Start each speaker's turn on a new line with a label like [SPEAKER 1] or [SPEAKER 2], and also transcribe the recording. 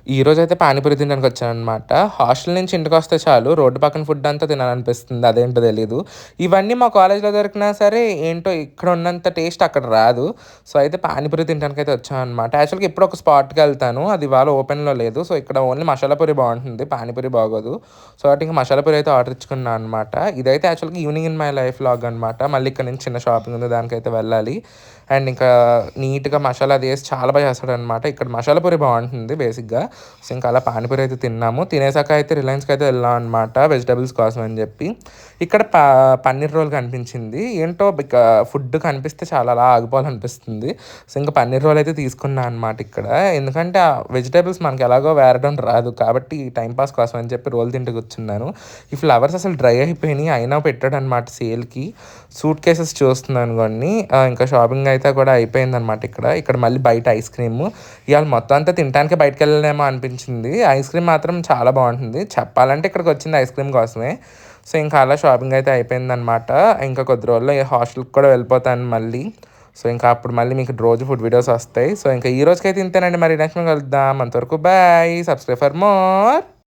[SPEAKER 1] ఈరోజైతే పానీపూరి తినడానికి వచ్చాననమాట. హాస్టల్ నుంచి ఇంటికొస్తే చాలు రోడ్డు పక్కన ఫుడ్ అంతా తినాలనిపిస్తుంది. అదేంటో తెలీదు. ఇవన్నీ మా కాలేజ్‌లో దొరికినా సరే ఏంటో ఇక్కడ ఉన్నంత టేస్ట్ అక్కడ రాదు. సో, అయితే పానీపూరి తినడానికైతే వచ్చామనమాట. యాక్చువల్‌గా ఎప్పుడో ఒక స్పాట్‌కెళ్తాను. అది ఇవాళ ఓపెన్‌లో లేదు. సో, ఇక్కడ ఓన్లీ మసాలా పూరి బావుంటుంది. పానీపూరి బాగోదు. సో, కాబట్టి ఇంక మసాలా పూరి అయితే ఆర్డర్ ఇచ్చుకున్నా అనమాట. ఇదైతే యాక్చువల్‌గా evening in my life vlog అనమాట. మళ్ళీ ఇక్కడ నుంచి చిన్న షాపింగ్ ఉంది. దానికైతే వెళ్ళాలి. అండ్ ఇంకా నీట్‌గా మసాలా అది ఏసి చాలా చేస్తాడనమాట. ఇక్కడ మసాలా పూరి బావుంటుంది బేసిక్‌గా. సో, ఇంకా అలా పానీపూరి అయితే తిన్నాము. తినేసాక అయితే రిలయన్స్‌కి అయితే వెళ్ళాం అనమాట వెజిటబుల్స్ కోసం అని చెప్పి. ఇక్కడ పన్నీర్ రోల్ కనిపించింది. ఏంటో ఫుడ్ కనిపిస్తే చాలా అలా ఆగిపోవాలనిపిస్తుంది. సో, ఇంక పన్నీర్ రోల్ అయితే తీసుకున్నా అనమాట ఇక్కడ. ఎందుకంటే ఆ వెజిటబుల్స్ మనకి ఎలాగో వేరడం రాదు. కాబట్టి టైమ్ పాస్ కోసం అని చెప్పి రోల్ తింటూ కూర్చున్నాను. ఈ ఫ్లవర్స్ అసలు డ్రై అయిపోయినాయి. అయినా పెట్టాడనమాట సేల్‌కి. సూట్ కేసెస్ చూస్తున్నాను కొన్ని. ఇంకా షాపింగ్ అయితే కూడా అయిపోయిందనమాట ఇక్కడ. ఇక్కడ మళ్ళీ బయట ఐస్ క్రీము. ఇవాళ మొత్తం అంతా తినటానికే బయటికెళ్ళానేమో అనిపించింది. ఐస్ క్రీమ్ మాత్రం చాలా బావుంటుంది. చెప్పాలంటే ఇక్కడికొచ్చింది ఐస్ క్రీమ్ కోసమే. సో, ఇంకా అలా షాపింగ్ అయితే అయిపోయిందనమాట. ఇంకా కొద్ది రోజుల్లో హాస్టల్‌కి కూడా వెళ్ళిపోతాను మళ్ళీ. సో, ఇంకా అప్పుడు మళ్ళీ మీకు రోజు ఫుడ్ వీడియోస్ వస్తాయి. సో, ఇంకా ఈ రోజుకైతే ఇంతేనండి. మరి నెక్స్ట్ కలుద్దాం. అంతవరకు బాయ్. Subscribe for more.